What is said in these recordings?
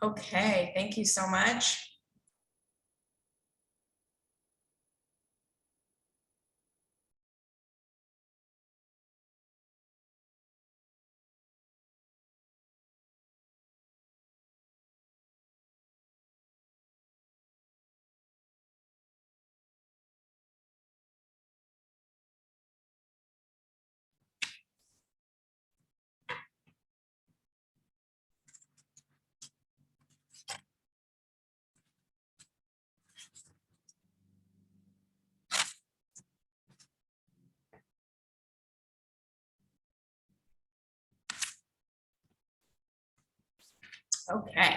Okay, thank you so much. Okay.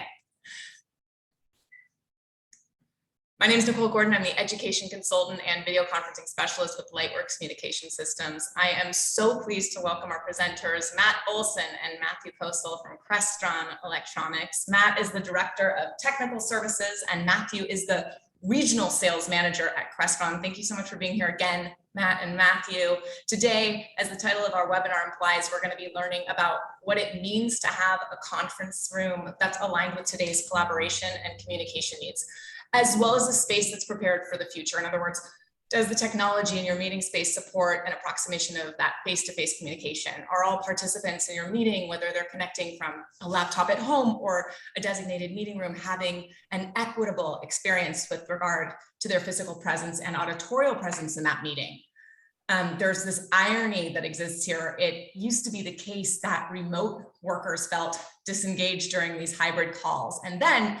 My name is Nicole Gordon. I'm the education consultant and video conferencing specialist with LightWerks Communication Systems. I am so pleased to welcome our presenters, Matt Olson and Matthew Kosel from Crestron Electronics. Matt is the Director of Technical Services and Matthew is the Regional Sales Manager at Crestron. Thank you so much for being here again, Matt and Matthew. Today, as the title of our webinar implies, we're going to be learning about what it means to have a conference room that's aligned with today's collaboration and communication needs, as well as a space that's prepared for the future. In other words, does the technology in your meeting space support an approximation of that face-to-face communication? Are all participants in your meeting, whether they're connecting from a laptop at home or a designated meeting room, having an equitable experience with regard to their physical presence and auditorial presence in that meeting? There's this irony that exists here. It used to be the case that remote workers felt disengaged during these hybrid calls. And then,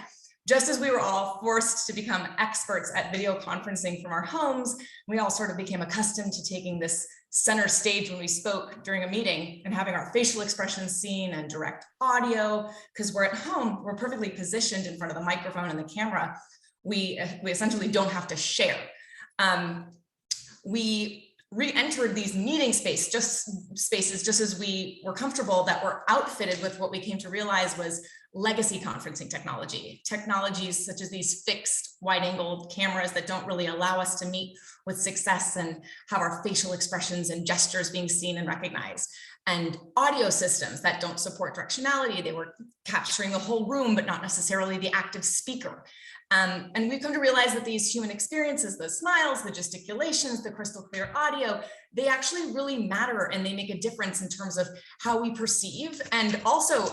just as we were all forced to become experts at video conferencing from our homes, we all sort of became accustomed to taking this center stage when we spoke during a meeting and having our facial expressions seen and direct audio, because we're at home, we're perfectly positioned in front of the microphone and the camera. We essentially don't have to share. We re-entered these meeting spaces just as we were comfortable that were outfitted with what we came to realize was legacy conferencing technologies such as these fixed wide-angled cameras that don't really allow us to meet with success and have our facial expressions and gestures being seen and recognized, and audio systems that don't support directionality. They were capturing the whole room, but not necessarily the active speaker. And we've come to realize that these human experiences, the smiles, the gesticulations, the crystal clear audio, they actually really matter, and they make a difference in terms of how we perceive and also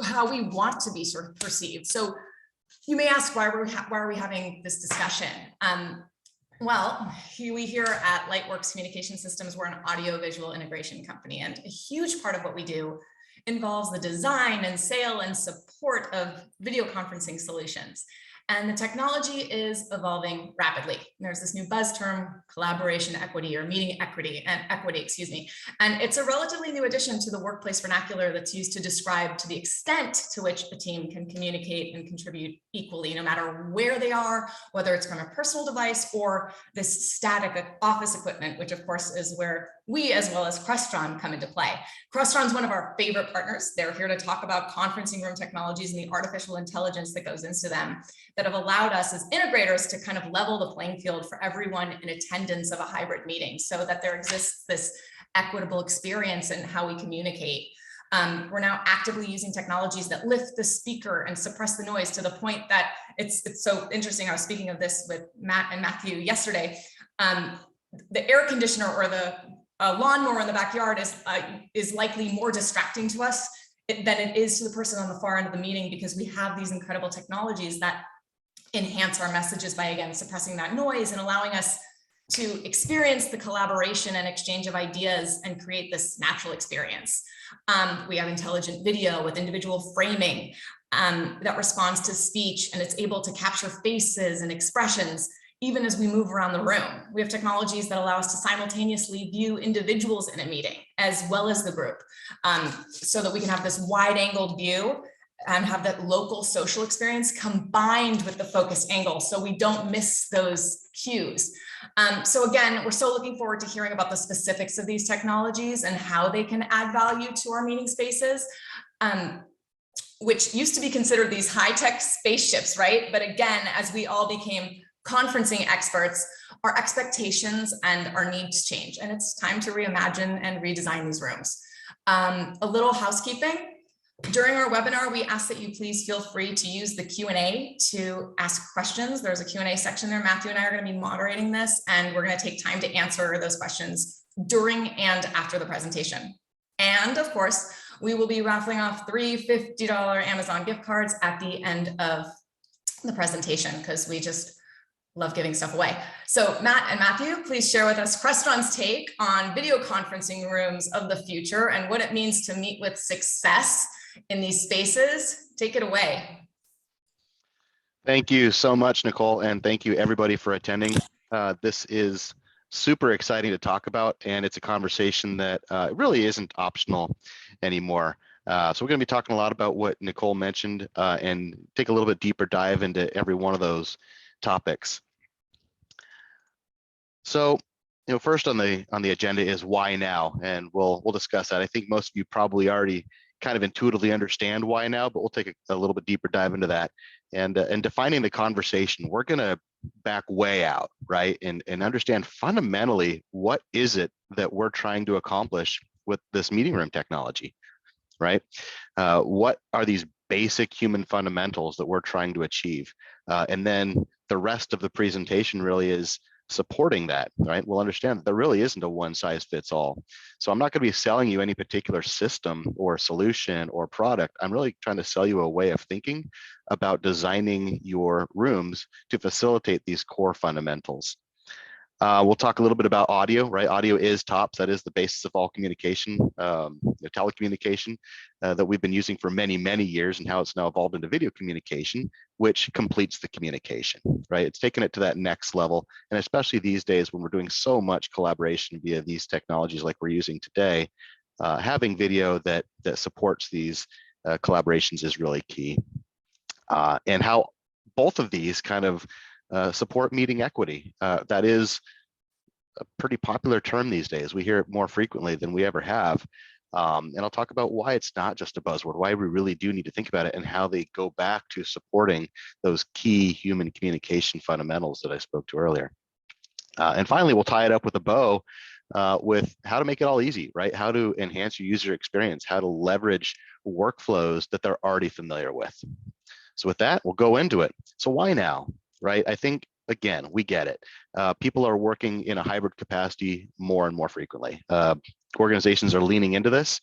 how we want to be sort of perceived. So you may ask, why are we having this discussion? Well, we here at LightWerks Communication Systems, we're an audio-visual integration company, and a huge part of what we do involves the design and sale and support of video conferencing solutions. And the technology is evolving rapidly. There's this new buzz term, collaboration equity, or meeting equity, excuse me. And it's a relatively new addition to the workplace vernacular that's used to describe to the extent to which a team can communicate and contribute equally, no matter where they are, whether it's from a personal device or this static office equipment, which of course is where we, as well as Crestron, come into play. Crestron is one of our favorite partners. They're here to talk about conferencing room technologies and the artificial intelligence that goes into them, that have allowed us as integrators to kind of level the playing field for everyone in attendance of a hybrid meeting, so that there exists this equitable experience in how we communicate. We're now actively using technologies that lift the speaker and suppress the noise to the point that it's so interesting. I was speaking of this with Matt and Matthew yesterday. The air conditioner or the lawnmower in the backyard is likely more distracting to us than it is to the person on the far end of the meeting, because we have these incredible technologies that enhance our messages by, again, suppressing that noise and allowing us to experience the collaboration and exchange of ideas and create this natural experience. We have intelligent video with individual framing that responds to speech, and it's able to capture faces and expressions even as we move around the room. We have technologies that allow us to simultaneously view individuals in a meeting as well as the group, so that we can have this wide-angled view and have that local social experience combined with the focus angle, so we don't miss those cues. So again, we're so looking forward to hearing about the specifics of these technologies and how they can add value to our meeting spaces, which used to be considered these high-tech spaceships, right? But again, as we all became conferencing experts, our expectations and our needs change, and it's time to reimagine and redesign these rooms. A little housekeeping. During our webinar, we ask that you please feel free to use the Q&A to ask questions. There's a Q&A section there. Matthew and I are going to be moderating this, and we're going to take time to answer those questions during and after the presentation. And of course, we will be raffling off 3 $50 Amazon gift cards at the end of the presentation, because we just love giving stuff away. So Matt and Matthew, please share with us Crestron's take on video conferencing rooms of the future and what it means to meet with success in these spaces. Take it away. Thank you so much, Nicole, and thank you everybody for attending. This is super exciting to talk about, and it's a conversation that really isn't optional anymore. So we're going to be talking a lot about what Nicole mentioned and take a little bit deeper dive into every one of those topics. So, first on the agenda is why now, and we'll discuss that. I think most of you probably already kind of intuitively understand why now, but we'll take a little bit deeper dive into that. And defining the conversation, we're going to back way out, right, and understand fundamentally what is it that we're trying to accomplish with this meeting room technology, right? What are these basic human fundamentals that we're trying to achieve? And then the rest of the presentation really is supporting that, right? We'll understand that there really isn't a one size fits all. So I'm not going to be selling you any particular system or solution or product. I'm really trying to sell you a way of thinking about designing your rooms to facilitate these core fundamentals. We'll talk a little bit about audio, right? Audio is tops. That is the basis of all communication, telecommunication that we've been using for many, many years, and how it's now evolved into video communication, which completes the communication, right? It's taken it to that next level. And especially these days when we're doing so much collaboration via these technologies like we're using today, having video that supports these collaborations is really key. And how both of these kind of support meeting equity. That is a pretty popular term these days. We hear it more frequently than we ever have. And I'll talk about why it's not just a buzzword, why we really do need to think about it, and how they go back to supporting those key human communication fundamentals that I spoke to earlier. And finally, we'll tie it up with a bow with how to make it all easy, right? How to enhance your user experience, how to leverage workflows that they're already familiar with. So with that, we'll go into it. So why now? Right? I think, again, we get it. People are working in a hybrid capacity more and more frequently. Organizations are leaning into this,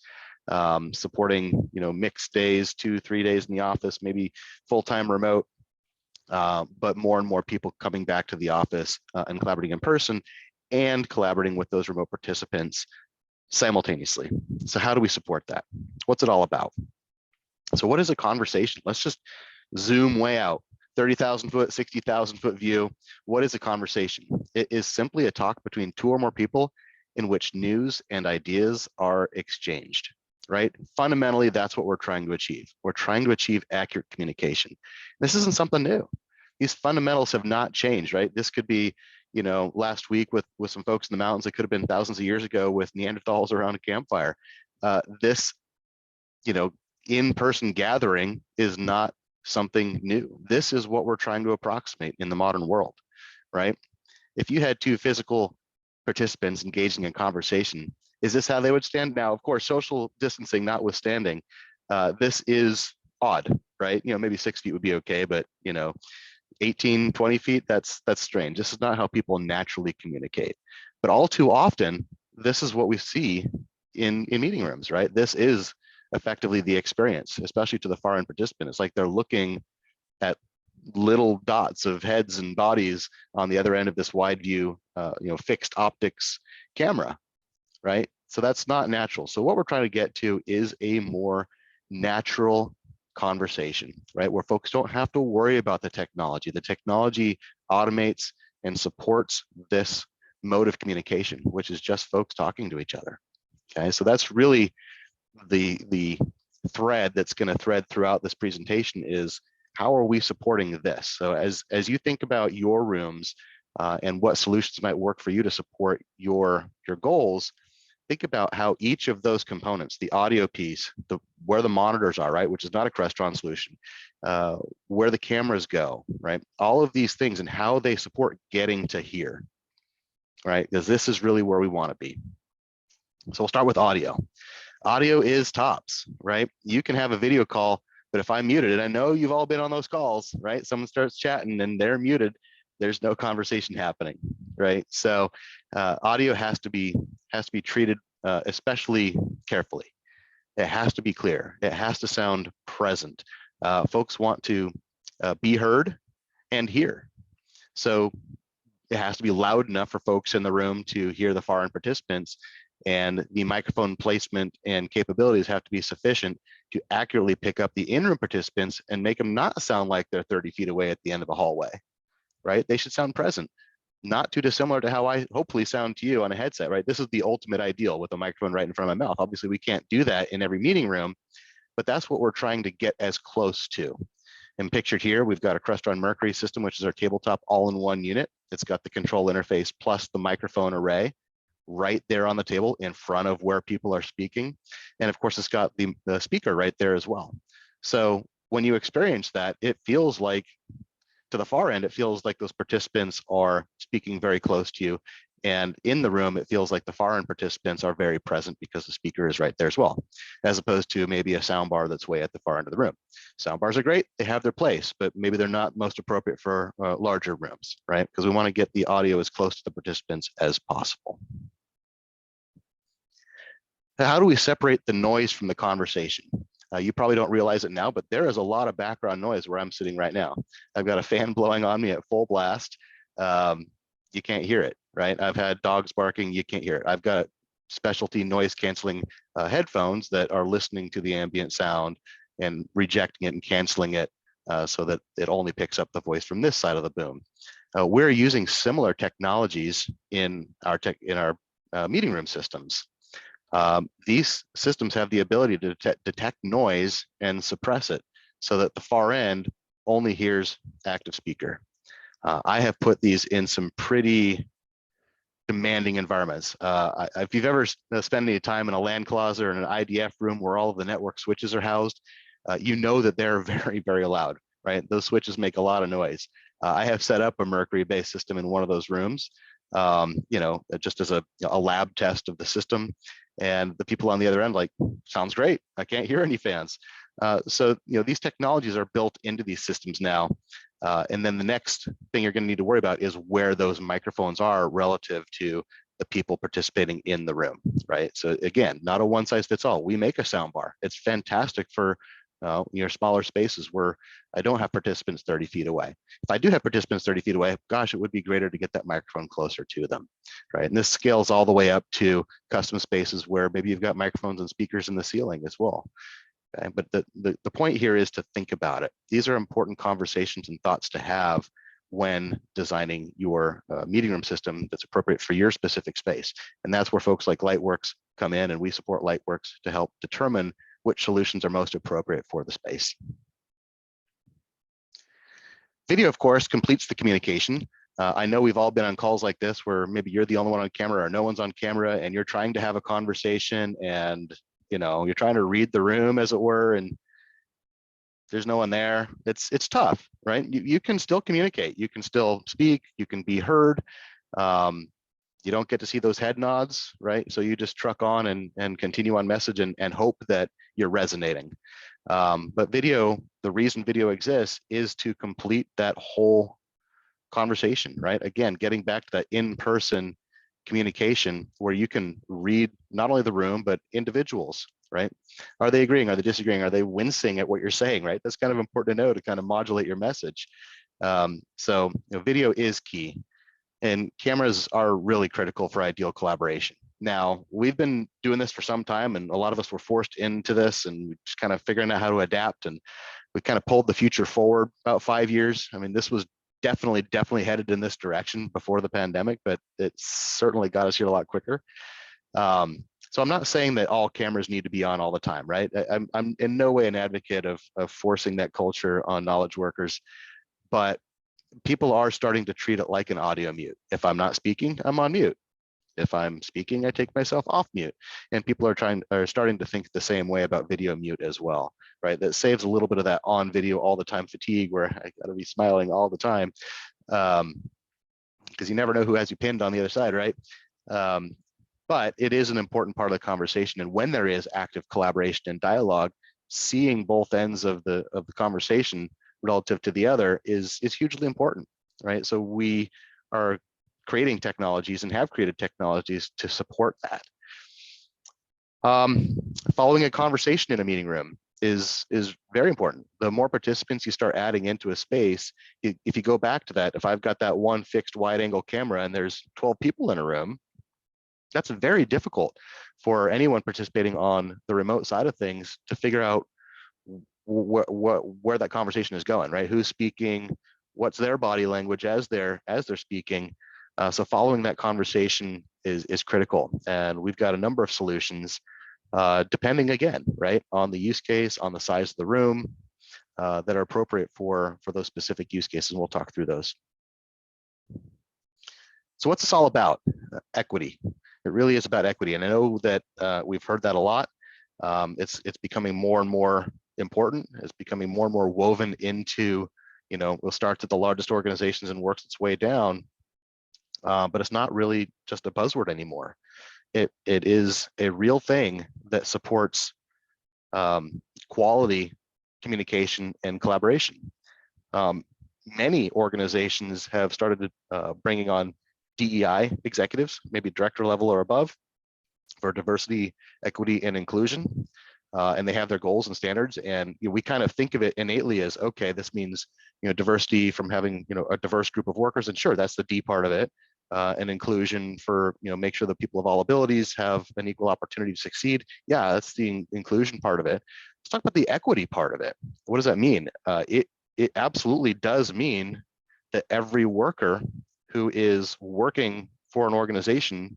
supporting, mixed days, 2-3 days in the office, maybe full-time remote, but more and more people coming back to the office and collaborating in person and collaborating with those remote participants simultaneously. So how do we support that? What's it all about? So what is a conversation? Let's just zoom way out. 30,000 foot, 60,000 foot view. What is a conversation? It is simply a talk between 2 or more people in which news and ideas are exchanged, right? Fundamentally, that's what we're trying to achieve. We're trying to achieve accurate communication. This isn't something new. These fundamentals have not changed, right? This could be, last week with some folks in the mountains. It could have been thousands of years ago with Neanderthals around a campfire. This, in-person gathering is not something new. This is what we're trying to approximate in the modern world, right? If you had 2 physical participants engaging in conversation, is this how they would stand? Now, of course, social distancing notwithstanding, this is odd, right? Maybe 6 feet would be okay, but 18, 20 feet, that's strange. This is not how people naturally communicate. But all too often, this is what we see in meeting rooms, right? This is effectively the experience, especially to the far end participant. It's like they're looking at little dots of heads and bodies on the other end of this wide view, fixed optics camera, right? So that's not natural. So what we're trying to get to is a more natural conversation, right? Where folks don't have to worry about the technology. The technology automates and supports this mode of communication, which is just folks talking to each other. Okay, so that's really the thread that's going to thread throughout this presentation is how are we supporting this? So as you think about your rooms and what solutions might work for you to support your goals, think about how each of those components, the audio piece, where the monitors are, right, which is not a Crestron solution, where the cameras go, right, all of these things and how they support getting to here, right, because this is really where we want to be. So we'll start with audio. Audio is tops, right? You can have a video call, but if I'm muted, and I know you've all been on those calls, right? Someone starts chatting and they're muted, there's no conversation happening, right? So audio has to be treated especially carefully. It has to be clear. It has to sound present. Folks want to be heard and hear. So it has to be loud enough for folks in the room to hear the foreign participants, and the microphone placement and capabilities have to be sufficient to accurately pick up the in-room participants and make them not sound like they're 30 feet away at the end of a hallway, right? They should sound present, not too dissimilar to how I hopefully sound to you on a headset, right? This is the ultimate ideal with a microphone right in front of my mouth. Obviously, we can't do that in every meeting room, but that's what we're trying to get as close to. And pictured here, we've got a Crestron Mercury system, which is our tabletop all-in-one unit. It's got the control interface plus the microphone array right there on the table in front of where people are speaking. And of course, it's got the speaker right there as well. So when you experience that, it feels like, to the far end, it feels like those participants are speaking very close to you. And in the room, it feels like the far end participants are very present because the speaker is right there as well, as opposed to maybe a sound bar that's way at the far end of the room. Sound bars are great, they have their place, but maybe they're not most appropriate for larger rooms, right? Because we want to get the audio as close to the participants as possible. How do we separate the noise from the conversation? You probably don't realize it now, but there is a lot of background noise where I'm sitting right now. I've got a fan blowing on me at full blast. You can't hear it, right? I've had dogs barking, you can't hear it. I've got specialty noise canceling headphones that are listening to the ambient sound and rejecting it and canceling it so that it only picks up the voice from this side of the boom. We're using similar technologies in our meeting room systems. These systems have the ability to detect noise and suppress it so that the far end only hears active speaker. I have put these in some pretty demanding environments. If you've ever spent any time in a LAN closet or in an IDF room where all of the network switches are housed, you know that they're very, very loud, right? Those switches make a lot of noise. I have set up a Mercury-based system in one of those rooms, just as a lab test of the system. And the people on the other end like, sounds great, I can't hear any fans. So these technologies are built into these systems now. And then the next thing you're going to need to worry about is where those microphones are relative to the people participating in the room, right? So again, not a one size fits all. We make a sound bar. It's fantastic for smaller spaces where I don't have participants 30 feet away. If I do have participants 30 feet away, gosh, it would be greater to get that microphone closer to them, right? And this scales all the way up to custom spaces where maybe you've got microphones and speakers in the ceiling as well. Okay, but the point here is to think about it. These are important conversations and thoughts to have when designing your meeting room system that's appropriate for your specific space. And that's where folks like LightWerks come in, and we support LightWerks to help determine which solutions are most appropriate for the space. Video, of course, completes the communication. I know we've all been on calls like this where maybe you're the only one on camera or no one's on camera and you're trying to have a conversation and you're trying to read the room, as it were, and there's no one there. It's tough, right? You can still communicate, you can still speak, you can be heard. You don't get to see those head nods, right? So you just truck on and continue on message and hope that you're resonating. But video, the reason video exists is to complete that whole conversation, right? Again, getting back to that in-person communication where you can read not only the room, but individuals, right? Are they agreeing? Are they disagreeing? Are they wincing at what you're saying, right? That's kind of important to know to kind of modulate your message. So video is key. And cameras are really critical for ideal collaboration. Now, we've been doing this for some time, and a lot of us were forced into this and just kind of figuring out how to adapt. And we kind of pulled the future forward about 5 years. I mean, this was definitely headed in this direction before the pandemic, but it certainly got us here a lot quicker. So I'm not saying that all cameras need to be on all the time, right? I'm in no way an advocate of forcing that culture on knowledge workers, but people are starting to treat it like an audio mute. If I'm not speaking, I'm on mute. If I'm speaking, I take myself off mute. And people are starting to think the same way about video mute as well, right? That saves a little bit of that on video all the time fatigue where I gotta be smiling all the time because you never know who has you pinned on the other side, right? but it is an important part of the conversation. And when there is active collaboration and dialogue, seeing both ends of the conversation relative to the other is hugely important, right? So we are creating technologies and have created technologies to support that. Following a conversation in a meeting room is very important. The more participants you start adding into a space, if you go back to that, if I've got that one fixed wide angle camera and there's 12 people in a room, that's very difficult for anyone participating on the remote side of things to figure out where that conversation is going, right? Who's speaking, what's their body language as they're speaking. So following that conversation is critical. And we've got a number of solutions, depending again, right, on the use case, on the size of the room, that are appropriate for those specific use cases. And we'll talk through those. So what's this all about? Equity. It really is about equity. And I know that we've heard that a lot. It's becoming more and more important. It's becoming more and more woven into, we'll start at the largest organizations and works its way down. But it's not really just a buzzword anymore. It is a real thing that supports quality communication and collaboration. Many organizations have started bringing on DEI executives, maybe director level or above, for diversity, equity, and inclusion. And they have their goals and standards. And we kind of think of it innately as, okay, this means diversity from having a diverse group of workers. And sure, that's the D part of it. And inclusion for make sure that people of all abilities have an equal opportunity to succeed. Yeah, that's the inclusion part of it. Let's talk about the equity part of it. What does that mean? It absolutely does mean that every worker who is working for an organization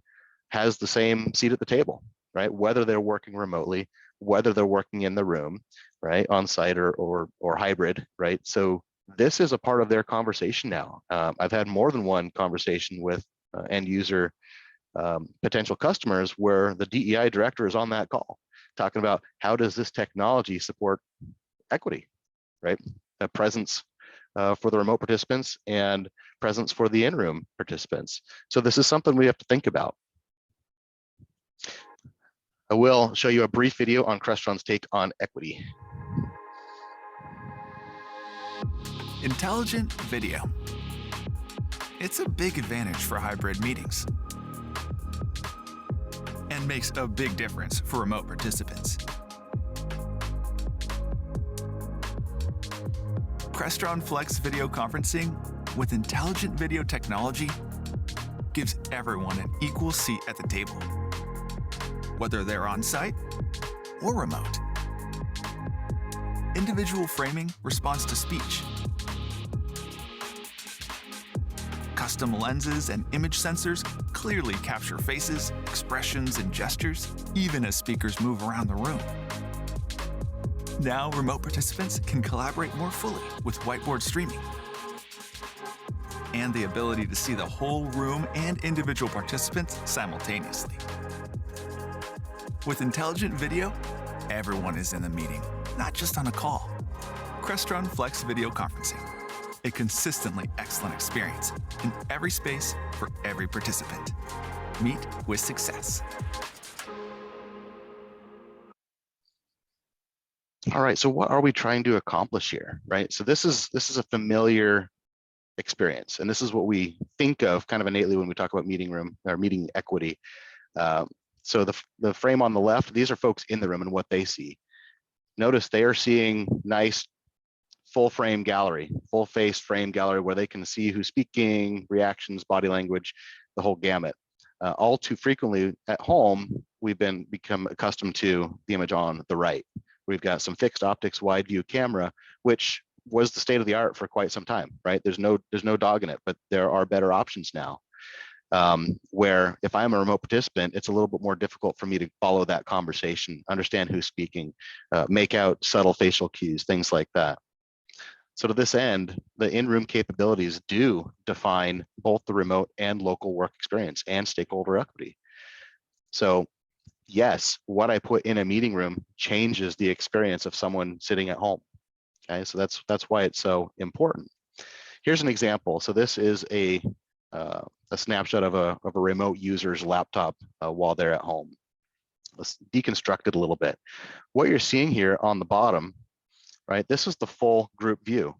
has the same seat at the table, right? Whether they're working remotely, whether they're working in the room, right, on site or hybrid, right? So this is a part of their conversation now. I've had more than one conversation with end user potential customers where the DEI director is on that call, talking about how does this technology support equity, right? A presence for the remote participants and presence for the in-room participants. So this is something we have to think about. I will show you a brief video on Crestron's take on equity. Intelligent video. It's a big advantage for hybrid meetings and makes a big difference for remote participants. Crestron Flex video conferencing with intelligent video technology gives everyone an equal seat at the table, whether they're on site or remote. Individual framing responds to speech. Custom lenses and image sensors clearly capture faces, expressions, and gestures, even as speakers move around the room. Now, remote participants can collaborate more fully with whiteboard streaming and the ability to see the whole room and individual participants simultaneously. With intelligent video, everyone is in the meeting, not just on a call. Crestron Flex Video Conferencing, a consistently excellent experience in every space for every participant. Meet with success. All right, so what are we trying to accomplish here, right? So this is a familiar experience, and this is what we think of kind of innately when we talk about meeting room or meeting equity. So the frame on the left, these are folks in the room and what they see. Notice they are seeing nice full frame gallery, full face frame gallery where they can see who's speaking, reactions, body language, the whole gamut. All too frequently at home, we've become accustomed to the image on the right. We've got some fixed optics wide view camera, which was the state of the art for quite some time, right? There's no dog in it, but there are better options now. Where if I'm a remote participant, it's a little bit more difficult for me to follow that conversation, understand who's speaking, make out subtle facial cues, things like that. So to this end, the in-room capabilities do define both the remote and local work experience and stakeholder equity. So yes, what I put in a meeting room changes the experience of someone sitting at home. Okay, so that's why it's so important. Here's an example. So this is a a snapshot of a remote user's laptop while they're at home. Let's deconstruct it a little bit. What you're seeing here on the bottom, right? This is the full group view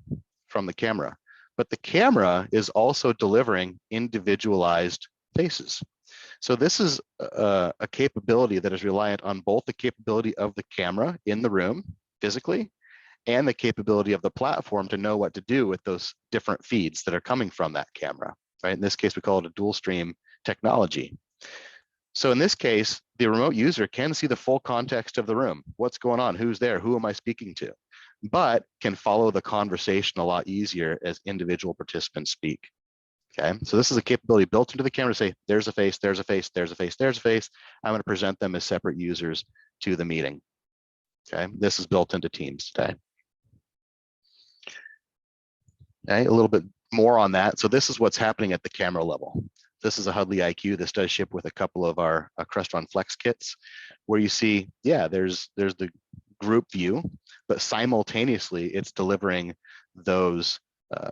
from the camera, but the camera is also delivering individualized faces. So this is a capability that is reliant on both the capability of the camera in the room physically and the capability of the platform to know what to do with those different feeds that are coming from that camera, right? In this case, we call it a dual stream technology. So in this case, the remote user can see the full context of the room. What's going on? Who's there? Who am I speaking to? But can follow the conversation a lot easier as individual participants speak. Okay, so this is a capability built into the camera to say, there's a face, there's a face, there's a face, there's a face. I'm going to present them as separate users to the meeting. Okay, this is built into Teams today. Okay, a little bit more on that. So this is what's happening at the camera level. This is a Hudley IQ. This does ship with a couple of our Crestron Flex kits, where you see, yeah, there's the group view, but simultaneously it's delivering those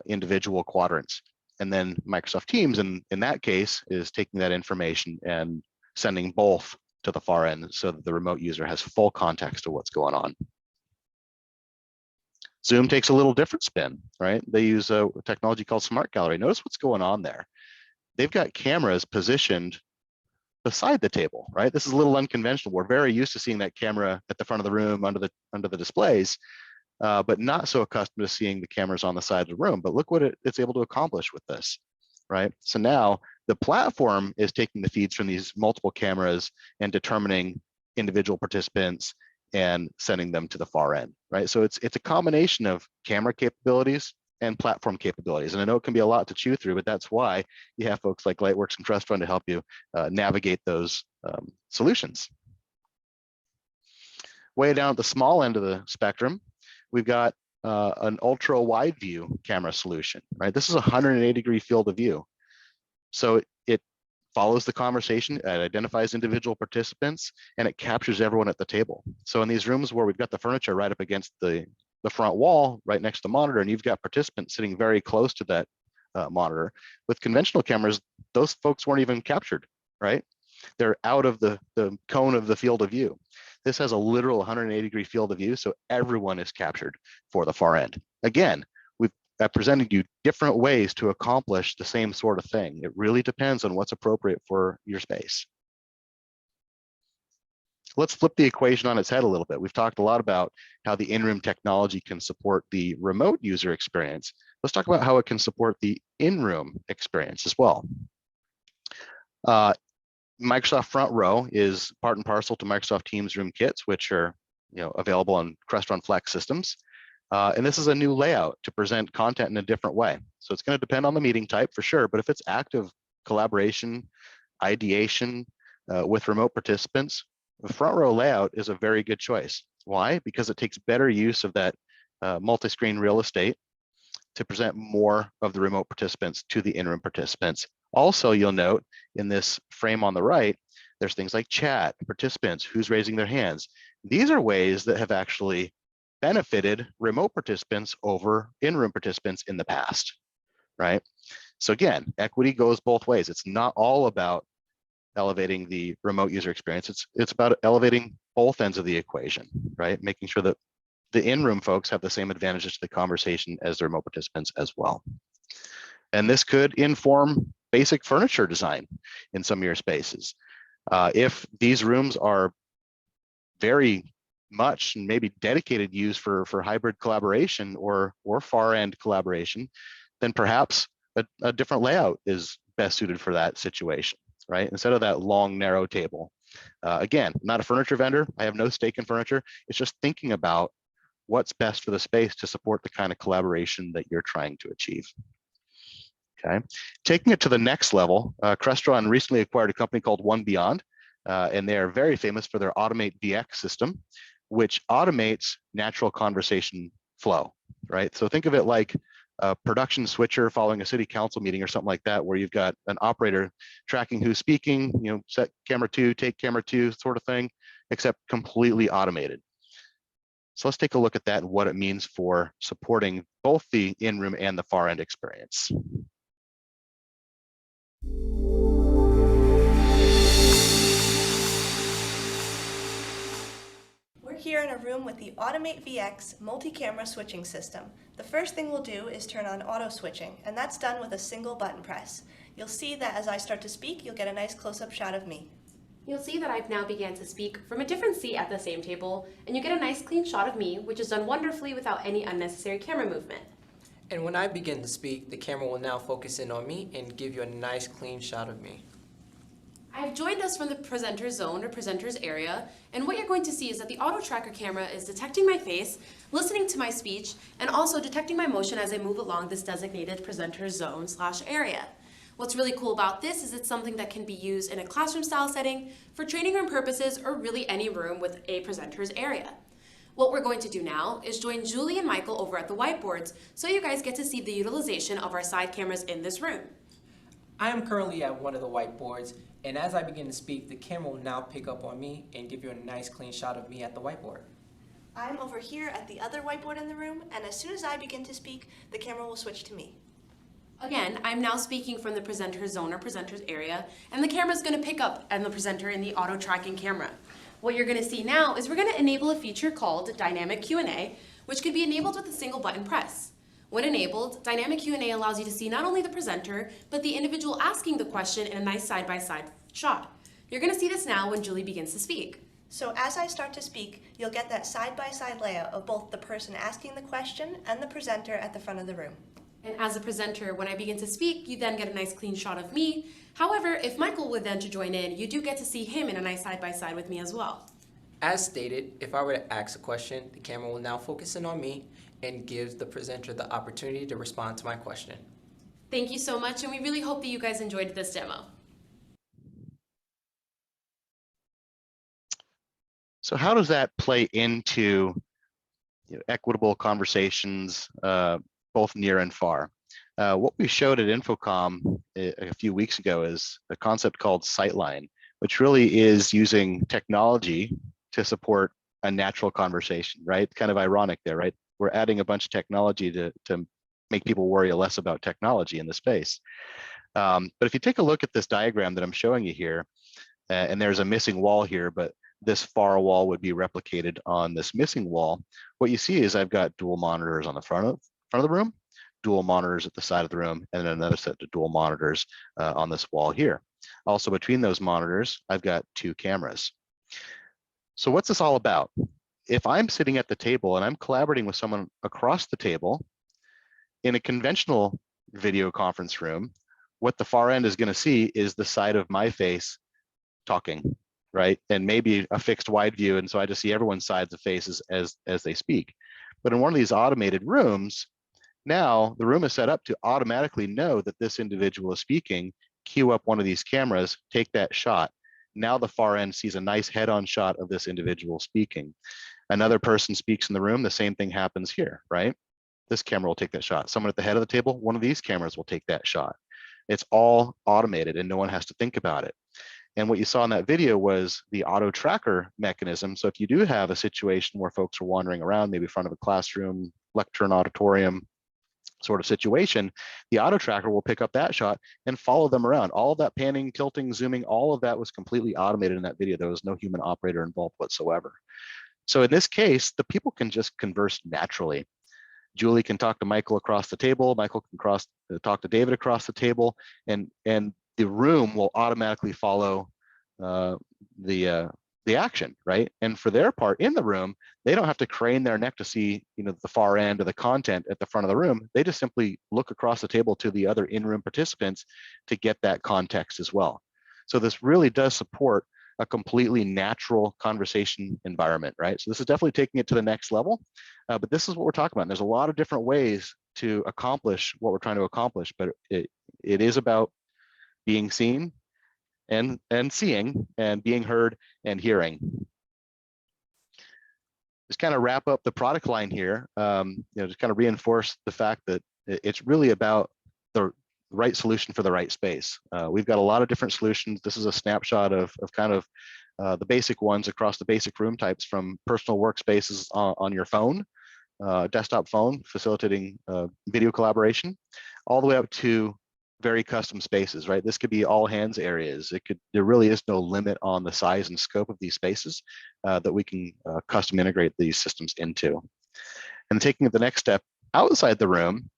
individual quadrants. And then Microsoft Teams, in that case, is taking that information and sending both to the far end so that the remote user has full context of what's going on. Zoom takes a little different spin, right? They use a technology called Smart Gallery. Notice what's going on there. They've got cameras positioned beside the table, right? This is a little unconventional. We're very used to seeing that camera at the front of the room under the displays, but not so accustomed to seeing the cameras on the side of the room. But look what it's able to accomplish with this, right? So now the platform is taking the feeds from these multiple cameras and determining individual participants and sending them to the far end, right? So it's a combination of camera capabilities and platform capabilities. And I know it can be a lot to chew through, but that's why you have folks like LightWerks and Crestron to help you navigate those solutions. Way down at the small end of the spectrum, we've got an ultra wide view camera solution, right? This is a 180-degree field of view. So it follows the conversation, it identifies individual participants, and it captures everyone at the table. So in these rooms where we've got the furniture right up against the front wall, right next to the monitor, and you've got participants sitting very close to that monitor, with conventional cameras, those folks weren't even captured, right? They're out of the cone of the field of view. This has a literal 180-degree field of view, so everyone is captured for the far end. Again, we've presented you different ways to accomplish the same sort of thing. It really depends on what's appropriate for your space. Let's flip the equation on its head a little bit. We've talked a lot about how the in-room technology can support the remote user experience. Let's talk about how it can support the in-room experience as well. Microsoft Front Row is part and parcel to Microsoft Teams Room Kits, which are available on Crestron Flex systems. And this is a new layout to present content in a different way. So it's going to depend on the meeting type for sure, but if it's active collaboration, ideation with remote participants, the Front Row layout is a very good choice. Why? Because it takes better use of that multi-screen real estate to present more of the remote participants to the in-room participants. Also, you'll note in this frame on the right, there's things like chat, participants, who's raising their hands. These are ways that have actually benefited remote participants over in-room participants in the past, right? So again, equity goes both ways. It's not all about elevating the remote user experience. It's about elevating both ends of the equation, right? Making sure that the in-room folks have the same advantages to the conversation as the remote participants as well. And this could inform basic furniture design in some of your spaces. If these rooms are very much and maybe dedicated use for hybrid collaboration or far end collaboration, then perhaps a different layout is best suited for that situation, right? Instead of that long, narrow table. Again, not a furniture vendor. I have no stake in furniture. It's just thinking about what's best for the space to support the kind of collaboration that you're trying to achieve. Okay, taking it to the next level, Crestron recently acquired a company called One Beyond, and they are very famous for their Automate VX system, which automates natural conversation flow, right? So think of it like a production switcher following a city council meeting or something like that, where you've got an operator tracking who's speaking, set camera 2, take camera 2 sort of thing, except completely automated. So let's take a look at that and what it means for supporting both the in-room and the far end experience. We're here in a room with the Automate VX multi-camera switching system. The first thing we'll do is turn on auto switching, and that's done with a single button press. You'll see that as I start to speak, you'll get a nice close-up shot of me. You'll see that I've now began to speak from a different seat at the same table, and you get a nice clean shot of me, which is done wonderfully without any unnecessary camera movement. And when I begin to speak, the camera will now focus in on me and give you a nice clean shot of me. I've joined us from the presenter's zone or presenter's area, and what you're going to see is that the auto tracker camera is detecting my face, listening to my speech, and also detecting my motion as I move along this designated presenter's zone/area. What's really cool about this is it's something that can be used in a classroom style setting, for training room purposes, or really any room with a presenter's area. What we're going to do now is join Julie and Michael over at the whiteboards so you guys get to see the utilization of our side cameras in this room. I am currently at one of the whiteboards, and as I begin to speak, the camera will now pick up on me and give you a nice clean shot of me at the whiteboard. I'm over here at the other whiteboard in the room, and as soon as I begin to speak, the camera will switch to me. Again, I'm now speaking from the presenter's zone or presenter's area, and the camera's going to pick up on the presenter in the auto tracking camera. What you're going to see now is we're going to enable a feature called Dynamic Q&A, which could be enabled with a single button press. When enabled, Dynamic Q&A allows you to see not only the presenter, but the individual asking the question in a nice side-by-side shot. You're going to see this now when Julie begins to speak. So as I start to speak, you'll get that side-by-side layout of both the person asking the question and the presenter at the front of the room. And as a presenter, when I begin to speak, you then get a nice clean shot of me. However, if Michael would then to join in, you do get to see him in a nice side-by-side with me as well. As stated, if I were to ask a question, the camera will now focus in on me and gives the presenter the opportunity to respond to my question. Thank you so much, and we really hope that you guys enjoyed this demo. So how does that play into equitable conversations, both near and far? What we showed at Infocom a few weeks ago is a concept called Sightline, which really is using technology to support a natural conversation, right? Kind of ironic there, right? We're adding a bunch of technology to make people worry less about technology in the space. But if you take a look at this diagram that I'm showing you here, and there's a missing wall here, but this far wall would be replicated on this missing wall. What you see is I've got dual monitors on the front of the room, dual monitors at the side of the room, and then another set of dual monitors on this wall here. Also between those monitors, I've got two cameras. So what's this all about? If I'm sitting at the table and I'm collaborating with someone across the table in a conventional video conference room, what the far end is going to see is the side of my face talking, right? And maybe a fixed wide view, and so I just see everyone's sides of faces as they speak. But in one of these automated rooms, now the room is set up to automatically know that this individual is speaking, queue up one of these cameras, take that shot. Now the far end sees a nice head-on shot of this individual speaking. Another person speaks in the room, the same thing happens here, right? This camera will take that shot. Someone at the head of the table, one of these cameras will take that shot. It's all automated and no one has to think about it. And what you saw in that video was the auto tracker mechanism. So if you do have a situation where folks are wandering around, maybe in front of a classroom, lecture and auditorium sort of situation, the auto tracker will pick up that shot and follow them around. All of that panning, tilting, zooming, all of that was completely automated in that video. There was no human operator involved whatsoever. So in this case, the people can just converse naturally. Julie can talk to Michael across the table. Michael can talk to David across the table, and the room will automatically follow the action, right? And for their part in the room, they don't have to crane their neck to see, the far end of the content at the front of the room. They just simply look across the table to the other in-room participants to get that context as well. So this really does support a completely natural conversation environment, right? So this is definitely taking it to the next level, but this is what we're talking about. And there's a lot of different ways to accomplish what we're trying to accomplish, but it is about being seen and seeing, and being heard and hearing. Just kind of wrap up the product line here, just kind of reinforce the fact that it's really about the right solution for the right space. We've got a lot of different solutions. This is a snapshot of kind of the basic ones across the basic room types, from personal workspaces on your phone, desktop phone, facilitating video collaboration, all the way up to very custom spaces, right? This could be all hands areas. There really is no limit on the size and scope of these spaces that we can custom integrate these systems into. And taking the next step outside the room,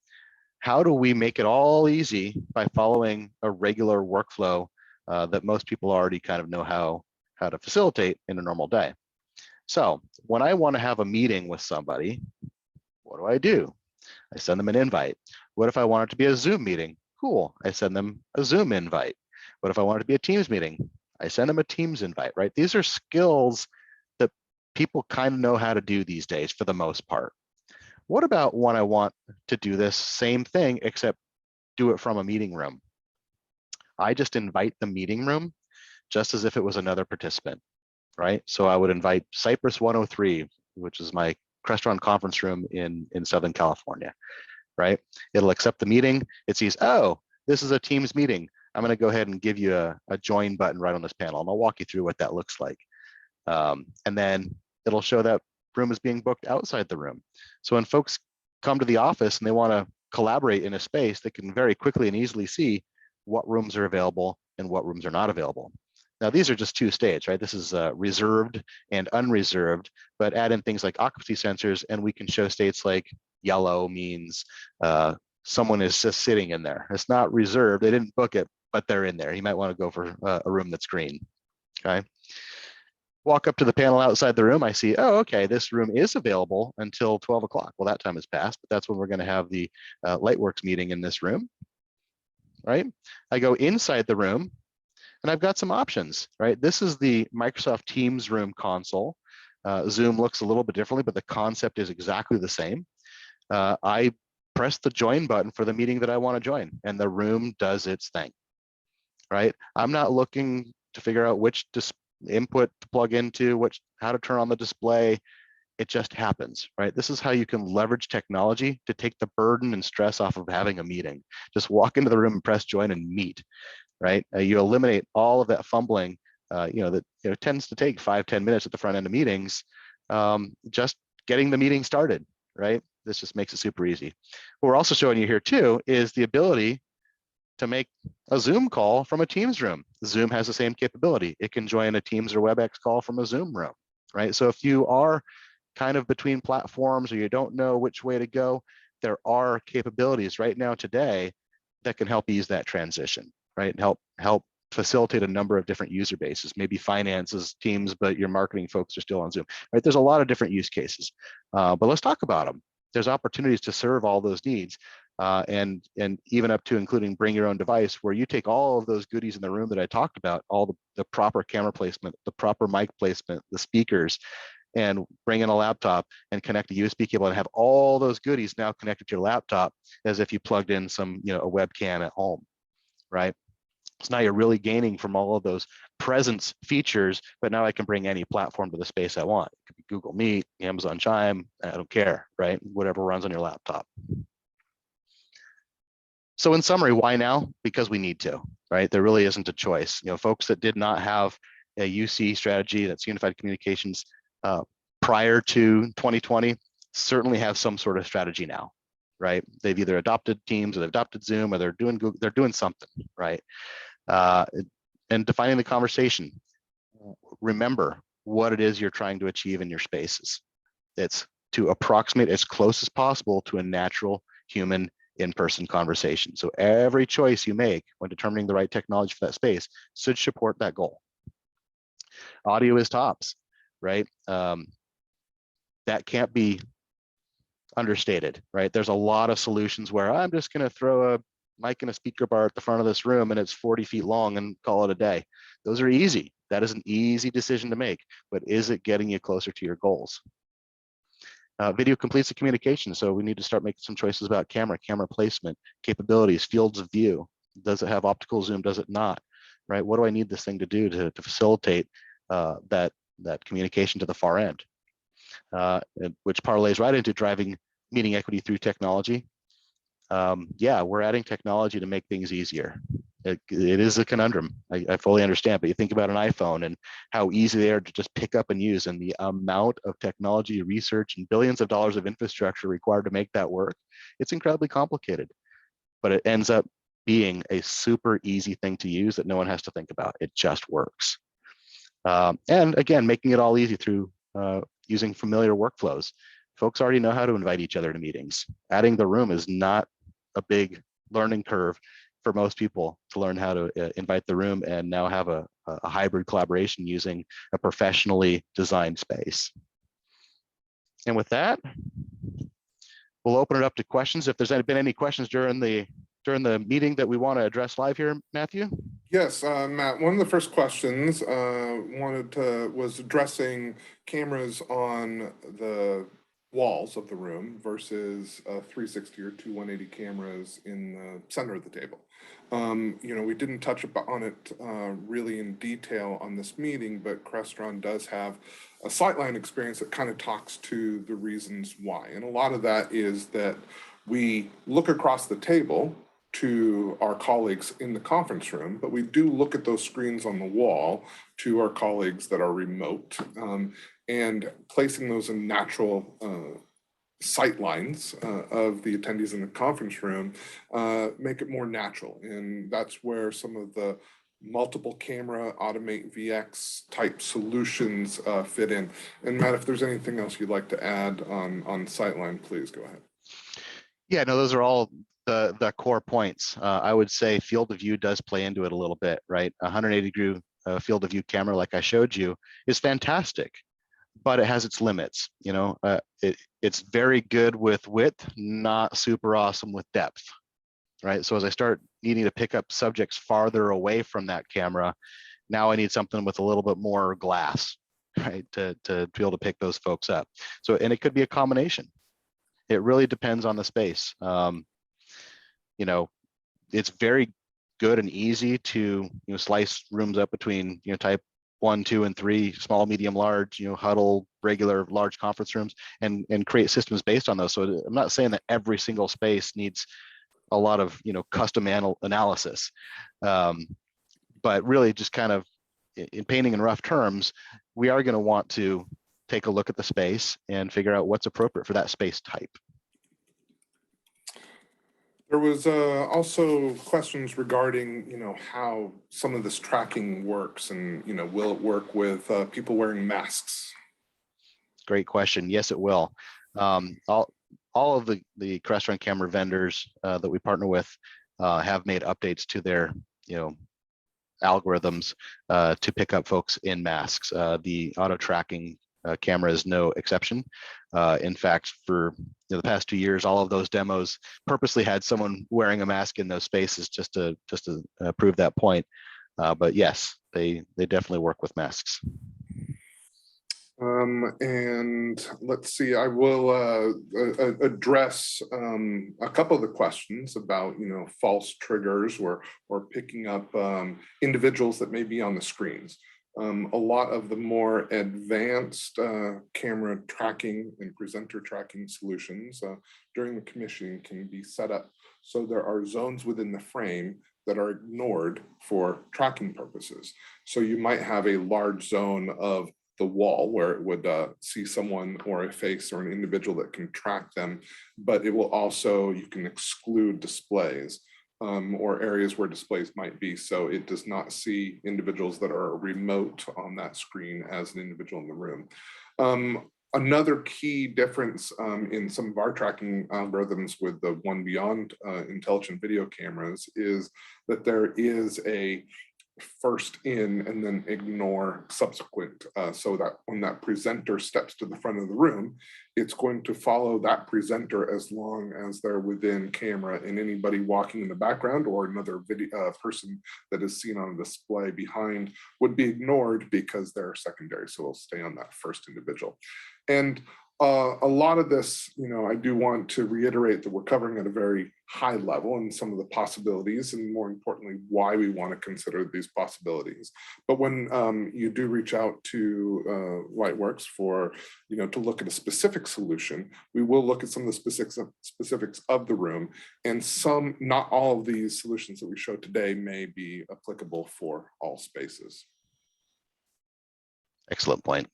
how do we make it all easy by following a regular workflow that most people already kind of know how to facilitate in a normal day? So when I want to have a meeting with somebody, what do? I send them an invite. What if I want it to be a Zoom meeting? Cool, I send them a Zoom invite. What if I want it to be a Teams meeting? I send them a Teams invite, right? These are skills that people kind of know how to do these days for the most part. What about when I want to do this same thing, except do it from a meeting room? I just invite the meeting room just as if it was another participant, right? So I would invite Cypress 103, which is my Crestron conference room in Southern California, right? It'll accept the meeting. It sees, oh, this is a Teams meeting. I'm going to go ahead and give you a join button right on this panel, and I'll walk you through what that looks like. And then it'll show that room is being booked outside the room. So when folks come to the office and they want to collaborate in a space, they can very quickly and easily see what rooms are available and what rooms are not available. Now, these are just two states, right? This is reserved and unreserved, but add in things like occupancy sensors, and we can show states like yellow means someone is just sitting in there. It's not reserved, they didn't book it, but they're in there. You might want to go for a room that's green, okay? Walk up to the panel outside the room, I see, oh, okay, this room is available until 12 o'clock. Well, that time has passed, but that's when we're gonna have the LightWerks meeting in this room, right? I go inside the room, and I've got some options, right? This is the Microsoft Teams room console. Zoom looks a little bit differently, but the concept is exactly the same. I press the join button for the meeting that I want to join, and the room does its thing, right? I'm not looking to figure out which input to plug into, how to turn on the display. It just happens, right? This is how you can leverage technology to take the burden and stress off of having a meeting. Just walk into the room and press join and meet, right? You eliminate all of that fumbling, that tends to take 5-10 minutes at the front end of meetings, just getting the meeting started, right? This just makes it super easy. What we're also showing you here too is the ability to make a Zoom call from a Teams room. Zoom has the same capability. It can join a Teams or WebEx call from a Zoom room, right? So if you are kind of between platforms or you don't know which way to go, there are capabilities right now today that can help ease that transition, right? And help facilitate a number of different user bases, maybe finances, Teams, but your marketing folks are still on Zoom, right? There's a lot of different use cases, but let's talk about them. There's opportunities to serve all those needs, and even up to including bring your own device, where you take all of those goodies in the room that I talked about, all the proper camera placement, the proper mic placement, the speakers, and bring in a laptop and connect a USB cable and have all those goodies now connected to your laptop as if you plugged in some, a webcam at home, right? So now you're really gaining from all of those presence features, but now I can bring any platform to the space I want. It could be Google Meet, Amazon Chime, I don't care, right? Whatever runs on your laptop. So in summary, why now? Because we need to, right? There really isn't a choice. Folks that did not have a UC strategy, that's unified communications, prior to 2020, certainly have some sort of strategy now, right? They've either adopted Teams or they've adopted Zoom, or they're doing something, right? And defining the conversation. Remember what it is you're trying to achieve in your spaces. It's to approximate as close as possible to a natural human in-person conversation. So every choice you make when determining the right technology for that space should support that goal. Audio is tops, right? That can't be understated, right? There's a lot of solutions where I'm just going to throw a mic and a speaker bar at the front of this room and it's 40 feet long and call it a day. Those are easy. That is an easy decision to make, but is it getting you closer to your goals? Video completes the communication, so we need to start making some choices about camera placement, capabilities, fields of view. Does it have optical zoom? Does it not? Right? What do I need this thing to do to facilitate that communication to the far end? Which parlays right into driving meeting equity through technology. Yeah, we're adding technology to make things easier. It is a conundrum. I fully understand, but you think about an iPhone and how easy they are to just pick up and use, and the amount of technology research and billions of dollars of infrastructure required to make that work. It's incredibly complicated, but it ends up being a super easy thing to use that no one has to think about. It just works. And again, making it all easy through using familiar workflows. Folks already know how to invite each other to meetings. Adding the room is not a big learning curve for most people to learn how to invite the room and now have a hybrid collaboration using a professionally designed space. And with that, we'll open it up to questions. If there's been any questions during the meeting that we want to address live here, Matthew? Yes, Matt, one of the first questions was addressing cameras on the walls of the room versus 360 or two 180 cameras in the center of the table. We didn't touch on it really in detail on this meeting, but Crestron does have a sightline experience that kind of talks to the reasons why. And a lot of that is that we look across the table to our colleagues in the conference room, but we do look at those screens on the wall to our colleagues that are remote, and placing those in natural sight lines of the attendees in the conference room make it more natural. And that's where some of the multiple camera automate VX type solutions fit in. And Matt, if there's anything else you'd like to add on Sightline, please go ahead. Yeah, no, those are all the core points. I would say field of view does play into it a little bit, right? 180 degree field of view camera, like I showed you, is fantastic, but it has its limits. It's very good with width, not super awesome with depth, right? So as I start needing to pick up subjects farther away from that camera, now I need something with a little bit more glass, right, to be able to pick those folks up. So, and it could be a combination. It really depends on the space. It's very good and easy to slice rooms up between type 1, 2, and 3, small, medium, large, huddle, regular, large conference rooms, and create systems based on those. So I'm not saying that every single space needs a lot of custom analysis, but really just kind of in painting in rough terms, we are going to want to take a look at the space and figure out what's appropriate for that space type. There was also questions regarding, how some of this tracking works, and will it work with people wearing masks? Great question. Yes, it will. All of the Crestron camera vendors that we partner with have made updates to their algorithms to pick up folks in masks. The auto tracking camera is no exception. In fact, for the past 2 years, all of those demos purposely had someone wearing a mask in those spaces just to prove that point. But yes, they definitely work with masks. And let's see, I will address a couple of the questions about false triggers or picking up individuals that may be on the screens. A lot of the more advanced camera tracking and presenter tracking solutions during the commissioning can be set up so there are zones within the frame that are ignored for tracking purposes. So you might have a large zone of the wall where it would see someone or a face or an individual that can track them, but it will also, you can exclude displays or areas where displays might be, so it does not see individuals that are remote on that screen as an individual in the room. Another key difference in some of our tracking algorithms with the One Beyond intelligent video cameras is that there is a first in and then ignore subsequent, so that when that presenter steps to the front of the room, it's going to follow that presenter as long as they're within camera, and anybody walking in the background or another video person that is seen on a display behind would be ignored because they're secondary, so it'll stay on that first individual. And a lot of this, I do want to reiterate that we're covering at a very high level and some of the possibilities, and more importantly, why we want to consider these possibilities. But when you do reach out to LightWerks for, to look at a specific solution, we will look at some of the specifics of the room, and not all of these solutions that we showed today may be applicable for all spaces. Excellent point.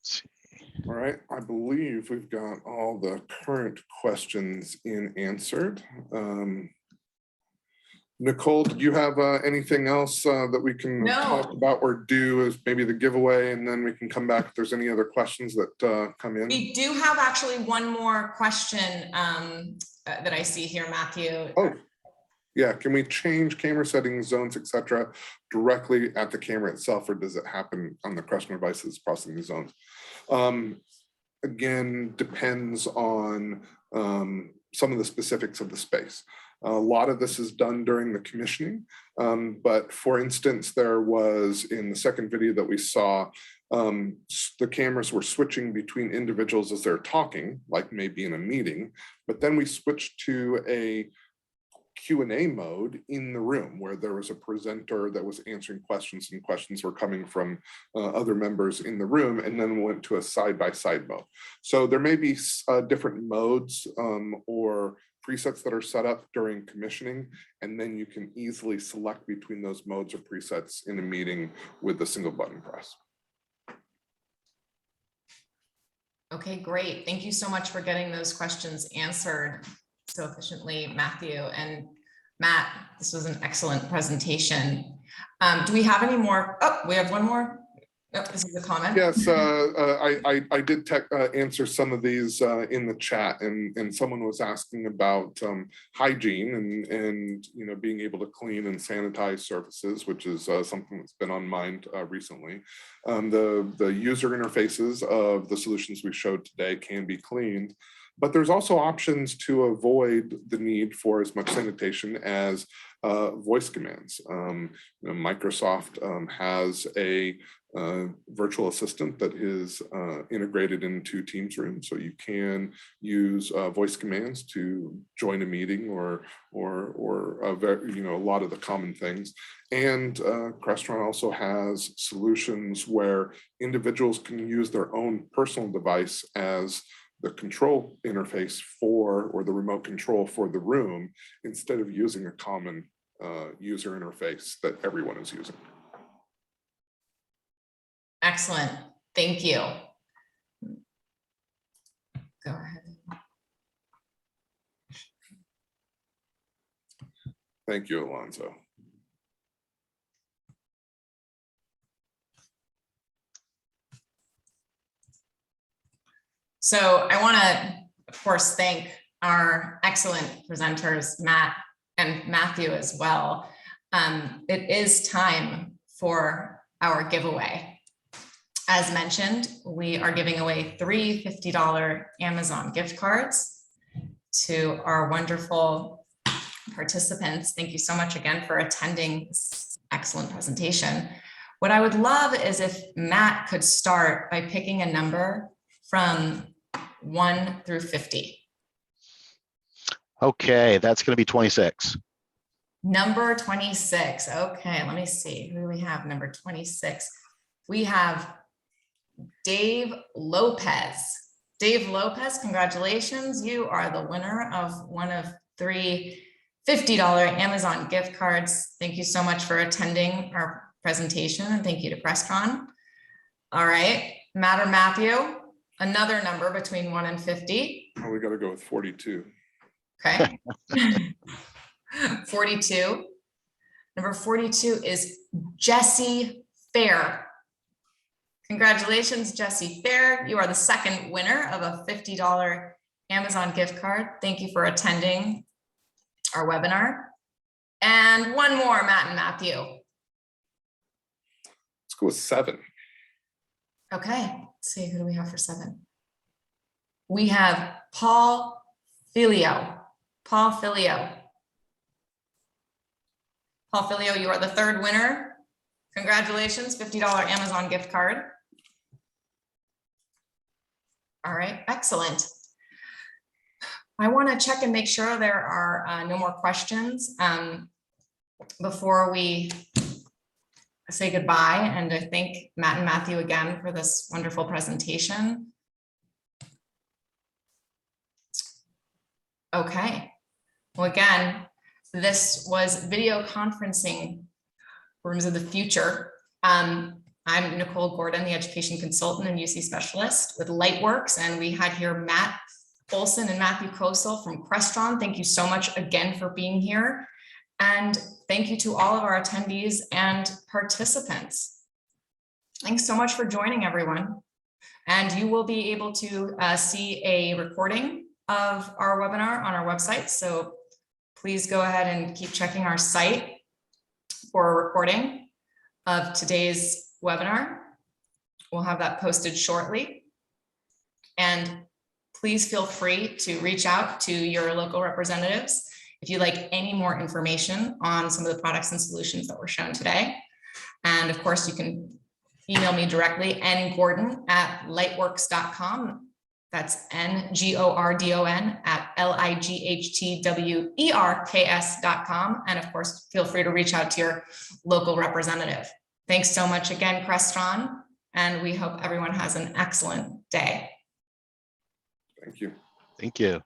Let's see. All right, I believe we've got all the current questions in answered. Nicole, do you have anything else that we can No. talk about or do as maybe the giveaway, and then we can come back if there's any other questions that come in? We do have actually one more question that I see here, Matthew. Oh, yeah. Can we change camera settings, zones, etc., directly at the camera itself, or does it happen on the Crestron devices processing the zones? Again, depends on some of the specifics of the space. A lot of this is done during the commissioning, but for instance, there was in the second video that we saw, the cameras were switching between individuals as they're talking, like maybe in a meeting, but then we switched to a Q&A mode in the room where there was a presenter that was answering questions, and questions were coming from other members in the room, and then went to a side-by-side mode. So there may be different modes or presets that are set up during commissioning, and then you can easily select between those modes or presets in a meeting with a single button press. Okay, great. Thank you so much for getting those questions answered so efficiently, Matthew and Matt. This was an excellent presentation. Do we have any more? Oh, we have one more. Oh, this is a comment. Yes, I did answer some of these in the chat, and someone was asking about hygiene and you know, being able to clean and sanitize surfaces, which is something that's been on mind recently. The user interfaces of the solutions we showed today can be cleaned, but there's also options to avoid the need for as much sanitation as voice commands. You know, Microsoft has a virtual assistant that is integrated into Teams Room, so you can use voice commands to join a meeting or you know, a lot of the common things. And Crestron also has solutions where individuals can use their own personal device as the control interface for, or the remote control for the room, instead of using a common user interface that everyone is using. Excellent. Thank you. Go ahead. Thank you, Alonso. So I want to, of course, thank our excellent presenters, Matt and Matthew as well. It is time for our giveaway. As mentioned, we are giving away 3 $50 Amazon gift cards to our wonderful participants. Thank you so much again for attending this excellent presentation. What I would love is if Matt could start by picking a number from 1 through 50. Okay, that's going to be 26. Number 26. Okay, let me see. Who do we have? Number 26. We have Dave Lopez. Dave Lopez, congratulations. You are the winner of one of 3 $50 Amazon gift cards. Thank you so much for attending our presentation, and thank you to Crestron. All right, Matt or Matthew, another number between 1 and 50. Oh, we got to go with 42. Okay. 42. Number 42 is Jesse Fair. Congratulations, Jesse Fair. You are the second winner of a $50 Amazon gift card. Thank you for attending our webinar. And one more, Matt and Matthew. Let's go with 7. Okay, let's see, who do we have for 7? We have Paul Filio. Paul Filio. Paul Filio, you are the third winner. Congratulations, $50 Amazon gift card. All right, excellent. I want to check and make sure there are no more questions before we say goodbye, and I thank Matt and Matthew again for this wonderful presentation. Okay, well, again, this was video conferencing rooms of the future. I'm I'm Nicole Gordon, the education consultant and UC specialist with LightWerks, and we had here Matt Olson and Matthew Kosel from Crestron. Thank you so much again for being here. And thank you to all of our attendees and participants. Thanks so much for joining, everyone. And you will be able to see a recording of our webinar on our website. So please go ahead and keep checking our site for a recording of today's webinar. We'll have that posted shortly. And please feel free to reach out to your local representatives if you'd like any more information on some of the products and solutions that were shown today. And of course, you can email me directly, ngordon@lightwerks.com. That's NGORDON@LIGHTWERKS.com. And of course, feel free to reach out to your local representative. Thanks so much again, Crestron, and we hope everyone has an excellent day. Thank you. Thank you.